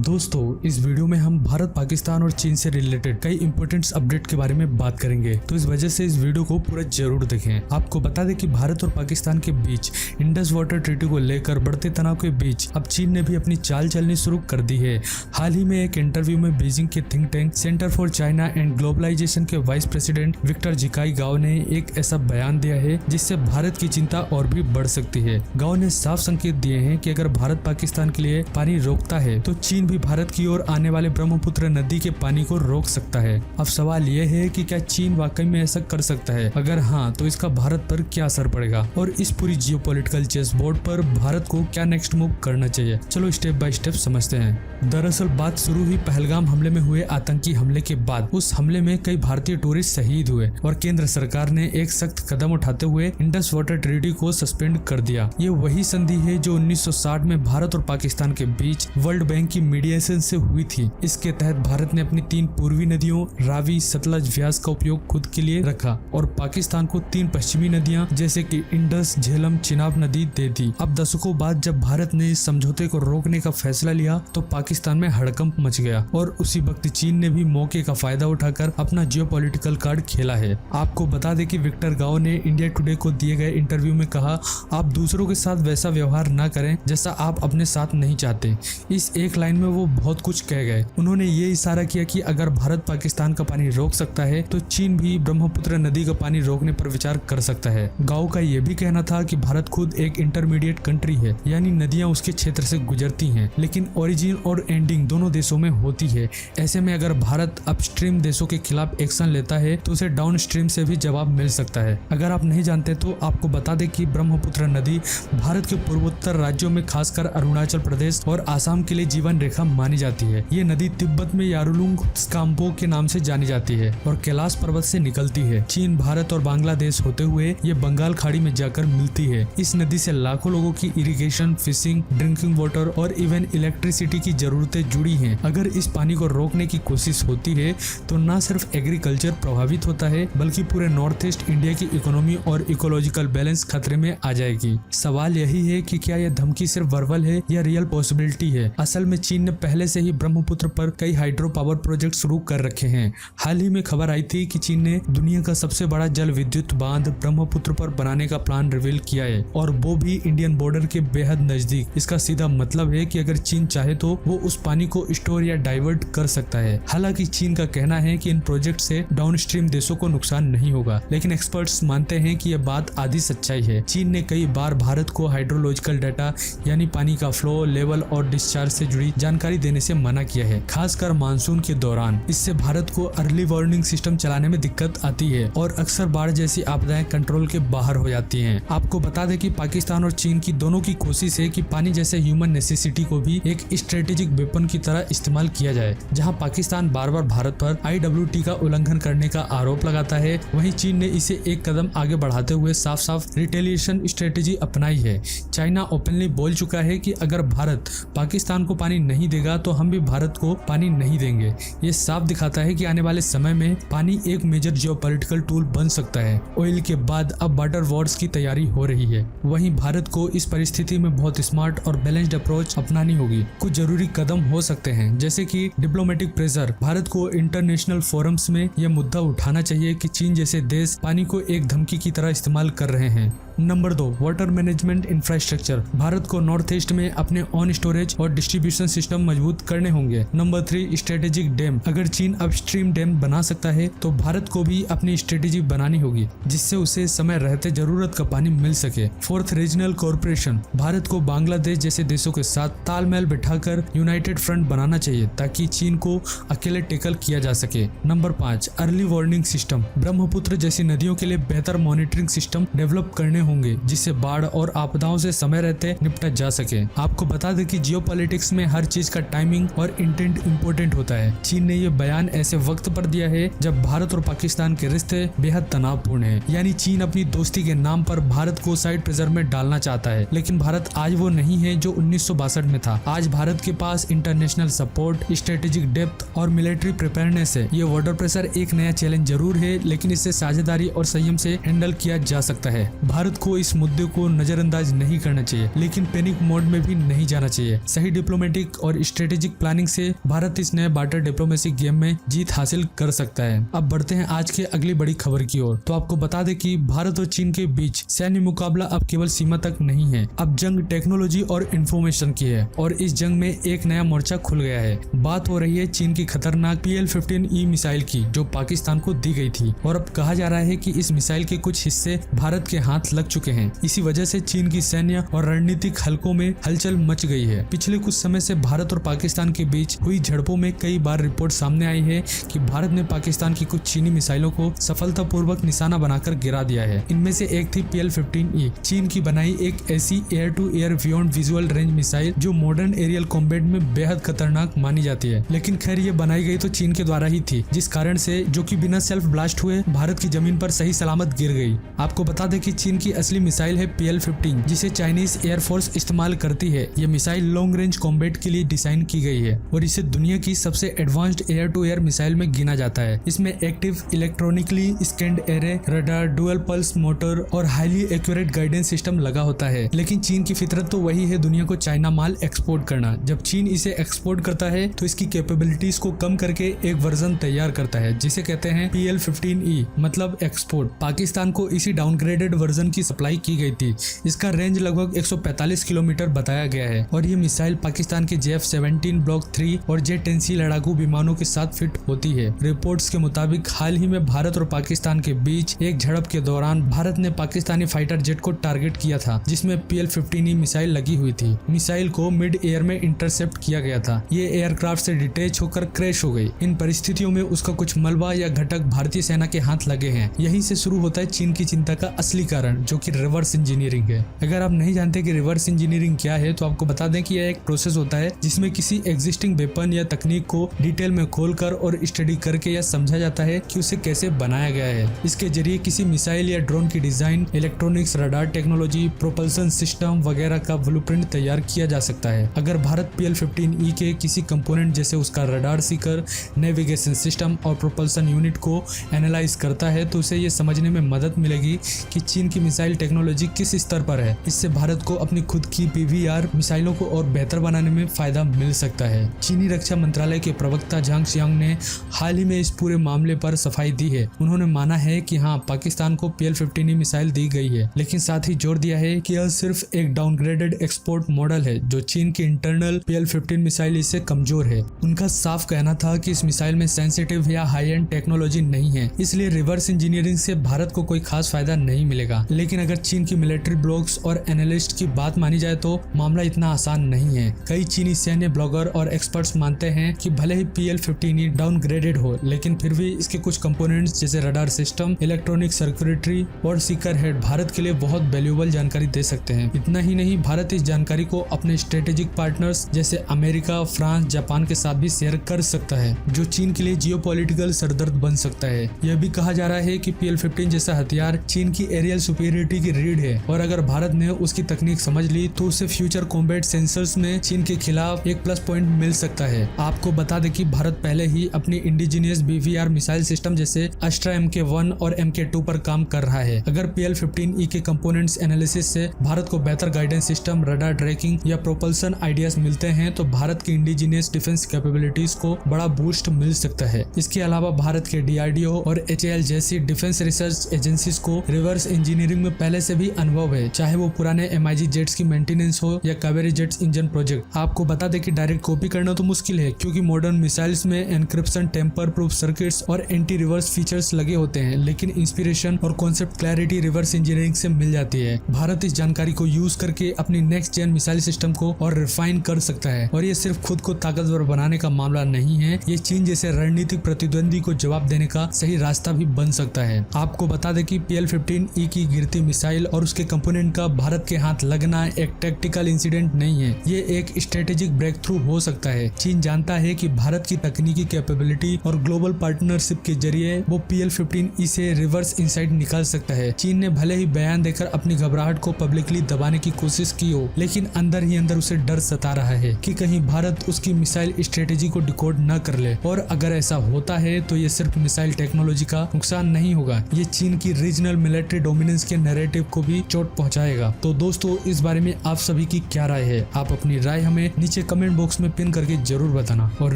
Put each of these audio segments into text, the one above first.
दोस्तों, इस वीडियो में हम भारत, पाकिस्तान और चीन से रिलेटेड कई इंपॉर्टेंट अपडेट के बारे में बात करेंगे, तो इस वजह से इस वीडियो को पूरा जरूर देखें। आपको बता दें कि भारत और पाकिस्तान के बीच इंडस वाटर ट्रीटी को लेकर बढ़ते तनाव के बीच अब चीन ने भी अपनी चाल चलनी शुरू कर दी है। हाल ही में एक इंटरव्यू में बीजिंग के think tank center for China and globalization के vice president Victor Zhikai Gao ने एक ऐसा बयान दिया है जिससे भारत की चिंता और भी बढ़ सकती है। गाओ ने साफ संकेत दिए हैं कि अगर भारत पाकिस्तान के लिए पानी रोकता है तो चीन भी भारत की ओर आने वाले ब्रह्मपुत्र नदी के पानी को रोक सकता है। अब सवाल यह है कि क्या चीन वाकई में ऐसा कर सकता है? अगर हाँ, तो इसका भारत पर क्या असर पड़ेगा और इस पूरी जियोपॉलिटिकल चेस बोर्ड पर भारत को क्या नेक्स्ट मूव करना चाहिए? चलो स्टेप बाय स्टेप समझते हैं। दरअसल बात शुरू हुई पहलगाम हमले में हुए आतंकी हमले के बाद। उस हमले में कई भारतीय टूरिस्ट शहीद हुए और केंद्र सरकार ने एक सख्त कदम उठाते हुए इंडस वाटर ट्रीटी को सस्पेंड कर दिया। ये वही संधि है जो 1960 में भारत और पाकिस्तान के बीच वर्ल्ड बैंक की मीडिएशन से हुई थी। इसके तहत भारत ने अपनी 3 पूर्वी नदियों रावी, सतलज, व्यास का उपयोग खुद के लिए रखा और पाकिस्तान को 3 पश्चिमी नदियां जैसे कि इंडस, झेलम, चिनाब नदी दे दी। अब दशकों बाद जब भारत ने इस समझौते को रोकने का फैसला लिया तो पाकिस्तान में हड़कंप मच गया और उसी वक्त चीन ने भी मौके का फायदा उठाकर अपना जियोपॉलिटिकल कार्ड खेला है। आपको बता दें कि विक्टर गाओ ने इंडिया टुडे को दिए गए इंटरव्यू में कहा, आप दूसरों के साथ वैसा व्यवहार न करें जैसा आप अपने साथ नहीं चाहते। इस एक लाइन में वो बहुत कुछ कह गए। उन्होंने ये इशारा किया कि अगर भारत पाकिस्तान का पानी रोक सकता है तो चीन भी ब्रह्मपुत्र नदी का पानी रोकने पर विचार कर सकता है। गाओ का ये भी कहना था कि भारत खुद एक इंटरमीडिएट कंट्री है, यानी नदियां उसके क्षेत्र से गुजरती हैं, लेकिन ओरिजिन और एंडिंग दोनों देशों में होती है। ऐसे में अगर भारत अपस्ट्रीम देशों के खिलाफ एक्शन लेता है तो उसे डाउनस्ट्रीम से भी जवाब मिल सकता है। अगर आप नहीं जानते तो आपको बता दें कि ब्रह्मपुत्र नदी भारत के पूर्वोत्तर राज्यों में खासकर अरुणाचल प्रदेश और आसाम के लिए जीवन रेखा मानी जाती है। ये नदी तिब्बत में यारुलुंग स्काम्पो के नाम से जानी जाती है और कैलाश पर्वत से निकलती है। चीन, भारत और बांग्लादेश होते हुए ये बंगाल खाड़ी में जाकर मिलती है। इस नदी से लाखों लोगों की इरिगेशन, फिशिंग, ड्रिंकिंग वाटर और इवन इलेक्ट्रिसिटी की जरूरतें जुड़ी हैं। अगर इस पानी को रोकने की कोशिश होती है तो न सिर्फ एग्रीकल्चर प्रभावित होता है बल्कि पूरे नॉर्थ ईस्ट इंडिया की इकोनॉमी और इकोलॉजिकल बैलेंस खतरे में आ जाएगी। सवाल यही है कि क्या यह धमकी सिर्फ वर्बल है या रियल पॉसिबिलिटी है? असल में चीन ने पहले से ही ब्रह्मपुत्र पर कई हाइड्रो पावर प्रोजेक्ट शुरू कर रखे हैं। हाल ही में खबर आई थी कि चीन ने दुनिया का सबसे बड़ा जल विद्युत बांध ब्रह्मपुत्र पर बनाने का प्लान रिवील किया है और वो भी इंडियन बॉर्डर के बेहद नजदीक। इसका सीधा मतलब है कि अगर चीन चाहे तो वो उस पानी को स्टोर या डाइवर्ट कर सकता है। हालांकि चीन का कहना है कि इन प्रोजेक्ट से डाउनस्ट्रीम देशों को नुकसान नहीं होगा, लेकिन एक्सपर्ट्स मानते हैं कि यह बात आधी सच्चाई है। चीन ने कई बार भारत को हाइड्रोलॉजिकल डाटा यानी पानी का फ्लो, लेवल और डिस्चार्ज से जुड़ी जानकारी देने से मना किया है, खासकर मानसून के दौरान। इससे भारत को अर्ली वार्निंग सिस्टम चलाने में दिक्कत आती है और अक्सर बाढ़ जैसी आपदाएं कंट्रोल के बाहर हो जाती हैं। आपको बता दें कि पाकिस्तान और चीन की दोनों की कोशिश है कि पानी जैसे ह्यूमन नेसेसिटी को भी एक स्ट्रेटेजिक वेपन की तरह इस्तेमाल किया जाए। जहां पाकिस्तान बार बार भारत पर IWT का उल्लंघन करने का आरोप लगाता है, वहीं चीन ने इसे एक कदम आगे बढ़ाते हुए साफ साफ रिटेलिएशन स्ट्रेटेजी अपनाई है। चाइना ओपनली बोल चुका है कि अगर भारत पाकिस्तान को पानी नहीं देगा तो हम भी भारत को पानी नहीं देंगे। ये साफ दिखाता है कि आने वाले समय में पानी एक मेजर जियोपॉलिटिकल टूल बन सकता है। ऑयल के बाद अब वाटर वॉर्स की तैयारी हो रही है। वहीं भारत को इस परिस्थिति में बहुत स्मार्ट और बैलेंस्ड अप्रोच अपनानी होगी। कुछ जरूरी कदम हो सकते हैं जैसे कि डिप्लोमेटिक प्रेशर। भारत को इंटरनेशनल फोरम्स में यह मुद्दा उठाना चाहिए कि चीन जैसे देश पानी को एक धमकी की तरह इस्तेमाल कर रहे हैं। Number 2, water management infrastructure. Bharat को नॉर्थ ईस्ट में अपने ऑन स्टोरेज और डिस्ट्रीब्यूशन सिस्टम मजबूत करने होंगे। Number 3, strategic dam. अगर चीन अपस्ट्रीम डैम बना सकता है तो भारत को भी अपनी स्ट्रेटेजी बनानी होगी जिससे उसे समय रहते जरूरत का पानी मिल सके। 4th, regional corporation. भारत को बांग्लादेश जैसे देशों के साथ तालमेल बिठाकर यूनाइटेड फ्रंट बनाना चाहिए ताकि चीन को अकेले टेकल किया जा सके। Number 5, early warning system. Brahmaputra जैसी नदियों के लिए बेहतर मॉनिटरिंग सिस्टम डेवलप करने होंगे जिससे बाढ़ और आपदाओं से समय रहते निपटा जा सके। आपको बता दें कि जियोपॉलिटिक्स में हर चीज का टाइमिंग और इंटेंट इम्पोर्टेंट होता है। चीन ने ये बयान ऐसे वक्त पर दिया है जब भारत और पाकिस्तान के रिश्ते बेहद तनावपूर्ण हैं। यानी चीन अपनी दोस्ती के नाम पर भारत को साइड प्रेशर में डालना चाहता है, लेकिन भारत आज वो नहीं है जो 1962 में था। आज भारत के पास इंटरनेशनल सपोर्ट, स्ट्रेटेजिक डेप्थ और मिलिट्री प्रिपेयरनेस है। ये वाटर प्रेशर एक नया चैलेंज जरूर है, लेकिन इसे साझेदारी और संयम से हैंडल किया जा सकता है। भारत भारत को इस मुद्दे को नजरअंदाज नहीं करना चाहिए, लेकिन पैनिक मोड में भी नहीं जाना चाहिए। सही डिप्लोमेटिक और स्ट्रेटेजिक प्लानिंग से भारत इस नए बार्टर डिप्लोमेसी गेम में जीत हासिल कर सकता है। अब बढ़ते हैं आज के अगली बड़ी खबर की ओर। तो आपको बता दें कि भारत और चीन के बीच सैन्य मुकाबला अब केवल सीमा तक नहीं है, अब जंग टेक्नोलॉजी और इंफॉर्मेशन की है और इस जंग में एक नया मोर्चा खुल गया है। बात हो रही है चीन की खतरनाक PL-15E मिसाइल की, जो पाकिस्तान को दी गई थी और अब कहा जा रहा है कि इस मिसाइल के कुछ हिस्से भारत के हाथ लग चुके हैं। इसी वजह से चीन की सैन्य और रणनीतिक हलकों में हलचल मच गई है। पिछले कुछ समय से भारत और पाकिस्तान के बीच हुई झड़पों में कई बार रिपोर्ट सामने आई है कि भारत ने पाकिस्तान की कुछ चीनी मिसाइलों को सफलतापूर्वक निशाना बनाकर गिरा दिया है। इनमें से एक थी PL-15E, चीन की बनाई एक ऐसी air to air beyond visual range missile जो मॉडर्न एरियल कॉम्बैट में बेहद खतरनाक मानी जाती है। लेकिन खैर ये बनाई गई तो चीन के द्वारा ही थी, जिस कारण से जो कि बिना सेल्फ ब्लास्ट हुए भारत की जमीन पर सही सलामत गिर गई। आपको बता दें कि चीन की असली मिसाइल है PL-15, जिसे चाइनीज एयरफोर्स इस्तेमाल करती है। ये मिसाइल लॉन्ग रेंज कॉम्बैट के लिए डिजाइन की गई है और इसे दुनिया की सबसे advanced air to air missile में गिना जाता है। इसमें active electronically scanned array, radar, dual pulse motor और हाईली एक्यूरेट गाइडेंस सिस्टम लगा होता है। लेकिन चीन की फितरत तो वही है दुनिया को चाइना माल एक्सपोर्ट करना। जब चीन इसे एक्सपोर्ट करता है तो इसकी कैपेबिलिटीज को कम करके एक वर्जन तैयार करता है जिसे कहते हैं PL-15E, मतलब एक्सपोर्ट। पाकिस्तान को इसी डाउनग्रेडेड वर्जन की सप्लाई की गई थी। इसका रेंज लगभग 145 किलोमीटर बताया गया है और ये मिसाइल पाकिस्तान के JF-17 ब्लॉक 3 और J-10C लड़ाकू विमानों के साथ फिट होती है। रिपोर्ट्स के मुताबिक हाल ही में भारत और पाकिस्तान के बीच एक झड़प के दौरान भारत ने पाकिस्तानी फाइटर जेट को टारगेट किया था, जिसमें PL-15E मिसाइल लगी हुई थी। मिसाइल को मिड एयर में इंटरसेप्ट किया गया था। ये एयरक्राफ्ट से डिटेच होकर क्रैश हो गई। इन परिस्थितियों में उसका कुछ मलबा या घटक भारतीय सेना के हाथ लगे हैं। यहीं से शुरू होता है चीन की चिंता का असली कारण, जो कि रिवर्स इंजीनियरिंग है। अगर आप नहीं जानते कि रिवर्स इंजीनियरिंग क्या है तो आपको बता दें कि यह एक प्रोसेस होता है जिसमें किसी एग्जिस्टिंग वेपन या तकनीक को डिटेल में खोलकर और स्टडी करके यह समझा जाता है कि उसे कैसे बनाया गया है। इसके जरिए किसी मिसाइल या ड्रोन की design, electronics, radar technology, propulsion system वगैरह का ब्लूप्रिंट तैयार किया जा सकता है। अगर भारत PL-15E के किसी कंपोनेंट जैसे उसका रडार सीकर, नेविगेशन सिस्टम और प्रोपल्सन यूनिट को एनालाइज करता है तो उसे ये समझने में मदद मिलेगी कि चीन की मिसाइल टेक्नोलॉजी किस स्तर पर है। इससे भारत को अपनी खुद की PVR मिसाइलों को और बेहतर बनाने में फायदा मिल सकता है। चीनी रक्षा मंत्रालय के प्रवक्ता झांग शियांग ने हाल ही में इस पूरे मामले पर सफाई दी है। उन्होंने माना है कि हाँ, पाकिस्तान को PL-15E मिसाइल दी गई है, लेकिन साथ ही जोर दिया है कि यह सिर्फ एक डाउनग्रेडेड एक्सपोर्ट मॉडल है, जो चीन की इंटरनल PL-15 मिसाइल इससे कमजोर है। उनका साफ कहना था कि इस मिसाइल में सेंसिटिव या हाई एंड टेक्नोलॉजी नहीं है, इसलिए रिवर्स इंजीनियरिंग से भारत को कोई खास फायदा नहीं मिलेगा। लेकिन अगर चीन की मिलिट्री ब्लॉग्स और एनालिस्ट की बात मानी जाए तो मामला इतना आसान नहीं है। कई चीनी सैन्य ब्लॉगर और एक्सपर्ट्स मानते हैं कि भले ही PL-15E डाउनग्रेडेड हो, लेकिन फिर भी इसके कुछ कंपोनेंट्स जैसे रडार सिस्टम, इलेक्ट्रॉनिक सर्किटरी और सीकर हेड भारत के लिए बहुत वैल्यूएबल जानकारी दे सकते हैं। इतना ही नहीं, भारत इस जानकारी को अपने स्ट्रेटेजिक पार्टनर्स जैसे अमेरिका, फ्रांस, जापान के साथ भी शेयर कर सकता है, जो चीन के लिए जियोपॉलिटिकल सरदर्द बन सकता है। यह भी कहा जा रहा है कि PL-15 जैसा हथियार चीन की एरियल सुपीरियरिटी की रीढ़ है और अगर भारत ने उसकी तकनीक समझ ली तो उसे फ्यूचर कॉम्बैट सेंसर्स में चीन के खिलाफ एक प्लस पॉइंट मिल सकता है। आपको बता दें कि भारत पहले ही अपनी इंडिजिनियस BVR मिसाइल सिस्टम जैसे अस्त्रा MK1 और MK2 पर काम कर रहा है। अगर PL-15E के कंपोनेंट्स एनालिसिस से भारत को बेहतर गाइडेंस सिस्टम, रडार ट्रैकिंग या प्रोपल्सन आइडियाज मिलते हैं तो भारत की इंडिजिनियस डिफेंस कैपेबिलिटीज को बड़ा बूस्ट मिल सकता है। इसके अलावा भारत के DRDO और HAL जैसी डिफेंस रिसर्च एजेंसीज को रिवर्स इंजीनियरिंग में पहले से भी अनुभव है, चाहे वो पुराने MiG जेट्स की मेंटेनेंस हो या कावेरी जेट्स इंजन प्रोजेक्ट। आपको बता दें कि डायरेक्ट कॉपी करना तो मुश्किल है क्योंकि मॉडर्न मिसाइल्स में एनक्रिप्शन, टेम्पर प्रूफ सर्किट्स और एंटी रिवर्स फीचर्स लगे होते हैं, लेकिन इंस्पिरेशन और कॉन्सेप्ट क्लैरिटी रिवर्स इंजीनियरिंग से मिल जाती है। भारत इस जानकारी को यूज करके अपनी नेक्स्ट जेन मिसाइल सिस्टम को और रिफाइन कर सकता है और ये सिर्फ खुद को ताकतवर बनाने का मामला नहीं है, ये चीन जैसे रणनीतिक प्रतिद्वंदी को जवाब देने का सही रास्ता भी बन सकता है। आपको बता दें कि PL-15E की गिरती मिसाइल और उसके कंपोनेंट का भारत के हाथ लगना एक टैक्टिकल इंसिडेंट नहीं है, ये एक स्ट्रेटेजिक ब्रेक थ्रू हो सकता है। चीन जानता है कि भारत की तकनीकी कैपेबिलिटी और ग्लोबल पार्टनरशिप के जरिए वो PL-15E से रिवर्स इनसाइट निकाल सकता है। चीन ने भले ही बयान देकर अपनी घबराहट को पब्लिकली दबाने की कोशिश की हो, लेकिन अंदर ही अंदर उसे डर सता रहा है कि कहीं भारत उसकी मिसाइल स्ट्रेटेजी को डिकोड न कर ले। और अगर ऐसा होता है तो ये सिर्फ मिसाइल टेक्नोलॉजी का नुकसान नहीं होगा, ये चीन की रीजनल मिलिट्री डोमिनेंस के नैरेटिव को भी चोट पहुंचाएगा। तो दोस्तों इस बारे में आप सभी की क्या राय है? आप अपनी राय हमें नीचे कमेंट बॉक्स में पिन करके जरूर बताना, और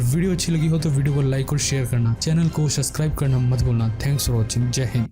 वीडियो अच्छी लगी हो तो वीडियो को लाइक और शेयर करना, चैनल को सब्सक्राइब करना मत भूलना। Thanks for watching. जय हिंद।